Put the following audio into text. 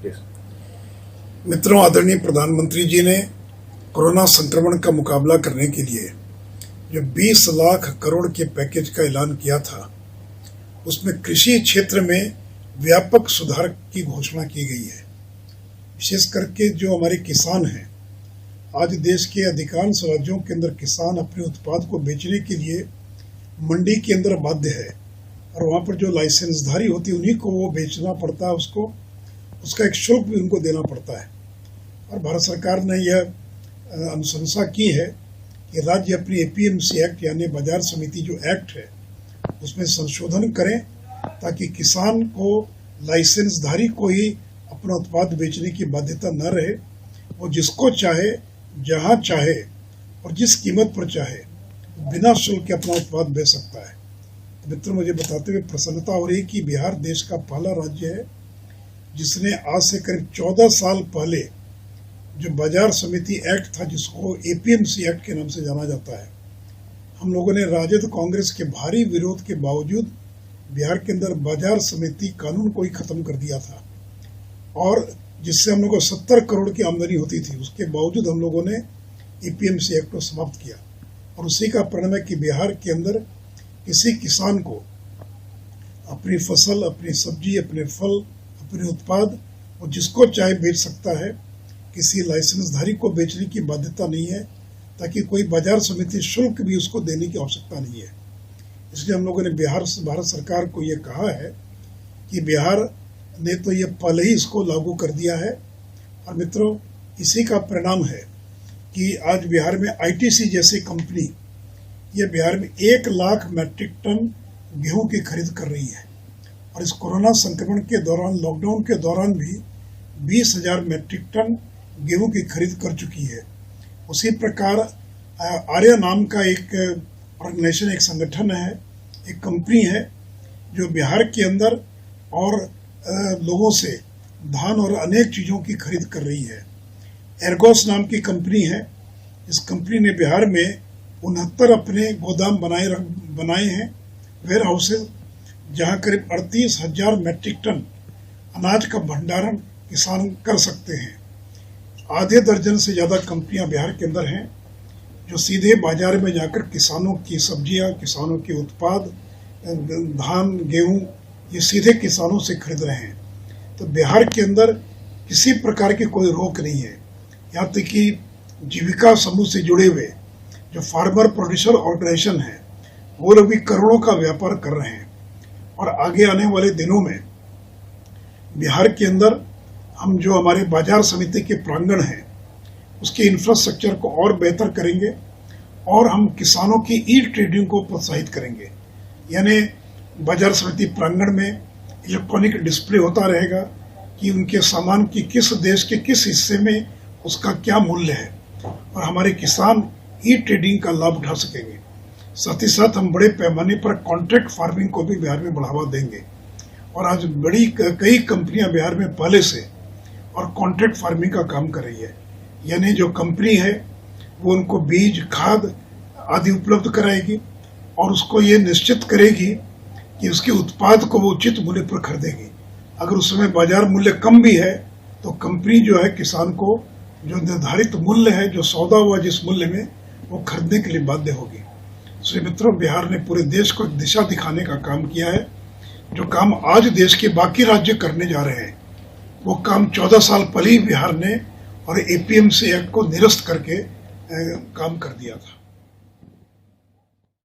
मित्रों, आदरणीय प्रधानमंत्री जी ने कोरोना संक्रमण का मुकाबला करने के लिए जो 20 लाख करोड़ के पैकेज का ऐलान किया था, उसमें कृषि क्षेत्र में व्यापक सुधार की घोषणा की गई है। विशेष करके जो हमारे किसान हैं, आज देश के अधिकांश राज्यों के अंदर किसान अपने उत्पाद को बेचने के लिए मंडी के अंदर बाध्य है और वहाँ पर जो लाइसेंसधारी होती है उन्हीं को वो बेचना पड़ता है, उसका एक शुल्क भी उनको देना पड़ता है। और भारत सरकार ने यह अनुशंसा की है कि राज्य अपनी एपीएमसी एक्ट यानी बाजार समिति जो एक्ट है उसमें संशोधन करें ताकि किसान को, लाइसेंसधारी को ही अपना उत्पाद बेचने की बाध्यता न रहे। वो जिसको चाहे, जहां चाहे और जिस कीमत पर चाहे बिना शुल्क के अपना उत्पाद बेच सकता है। तो मित्रों, मुझे बताते हुए प्रसन्नता हो रही है कि बिहार देश का पहला राज्य है जिसने आज से करीब 14 साल पहले जो बाजार समिति एक्ट था, जिसको एपीएमसी एक्ट के नाम से जाना जाता है, हम लोगों ने राजद कांग्रेस के भारी विरोध के बावजूद बिहार के अंदर बाजार समिति कानून को ही खत्म कर दिया था और जिससे हम लोगों को 70 करोड़ की आमदनी होती थी। उसके बावजूद हम लोगों ने एपीएमसी एक्ट को समाप्त किया और उसी का परिणाम है कि बिहार के अंदर किसी किसान को अपनी फसल, अपनी सब्जी, अपने फल, अपने उत्पाद वो जिसको चाहे बेच सकता है। किसी लाइसेंसधारी को बेचने की बाध्यता नहीं है, ताकि कोई बाजार समिति शुल्क भी उसको देने की आवश्यकता नहीं है। इसलिए हम लोगों ने भारत सरकार को ये कहा है कि बिहार ने तो ये पहले ही इसको लागू कर दिया है और मित्रों, इसी का परिणाम है कि आज बिहार में आईटीसी जैसी कंपनी ये बिहार में 1 लाख मैट्रिक टन गेहूं की खरीद कर रही है और इस कोरोना संक्रमण के दौरान, लॉकडाउन के दौरान भी 20,000 मैट्रिक टन गेहूं की खरीद कर चुकी है। उसी प्रकार आर्या नाम का एक ऑर्गेनाइजेशन, एक संगठन है, एक कंपनी है जो बिहार के अंदर और लोगों से धान और अनेक चीज़ों की खरीद कर रही है। एर्गोस नाम की कंपनी है। इस कंपनी ने बिहार में 69 अपने गोदाम बनाए हैं, वेयर हाउसेज, जहाँ करीब 38,000 मैट्रिक टन अनाज का भंडारण किसान कर सकते हैं। आधे दर्जन से ज़्यादा कंपनियां बिहार के अंदर हैं जो सीधे बाजार में जाकर किसानों की सब्जियां, किसानों के उत्पाद, धान, गेहूं, ये सीधे किसानों से खरीद रहे हैं। तो बिहार के अंदर किसी प्रकार की कोई रोक नहीं है। यहाँ तक कि जीविका समूह से जुड़े हुए जो फार्मर प्रोड्यूसर ऑर्गेनाइजेशन है, वो लोग भी करोड़ों का व्यापार कर रहे हैं और आगे आने वाले दिनों में बिहार के अंदर हम जो हमारे बाजार समिति के प्रांगण हैं उसके इंफ्रास्ट्रक्चर को और बेहतर करेंगे और हम किसानों की ई ट्रेडिंग को प्रोत्साहित करेंगे। यानी बाजार समिति प्रांगण में इलेक्ट्रॉनिक डिस्प्ले होता रहेगा कि उनके सामान की किस देश के किस हिस्से में उसका क्या मूल्य है और हमारे किसान ई ट्रेडिंग का लाभ उठा सकेंगे। साथ ही साथ हम बड़े पैमाने पर कॉन्ट्रैक्ट फार्मिंग को भी बिहार में बढ़ावा देंगे और आज कई कंपनियां बिहार में पहले से और कॉन्ट्रैक्ट फार्मिंग का काम कर रही है। यानी जो कंपनी है वो उनको बीज, खाद आदि उपलब्ध कराएगी और उसको ये निश्चित करेगी कि उसके उत्पाद को वो उचित मूल्य पर खरीदेगी। अगर उस समय बाजार मूल्य कम भी है तो कंपनी जो है किसान को जो निर्धारित मूल्य है, जो सौदा हुआ जिस मूल्य में, वो खरीदने के लिए बाध्य होगी। इसलिए मित्रों, बिहार ने पूरे देश को एक दिशा दिखाने का काम किया है। जो काम आज देश के बाकी राज्य करने जा रहे हैं वो काम 14 साल पहले ही बिहार ने और एपीएमसी एक्ट को निरस्त करके काम कर दिया था।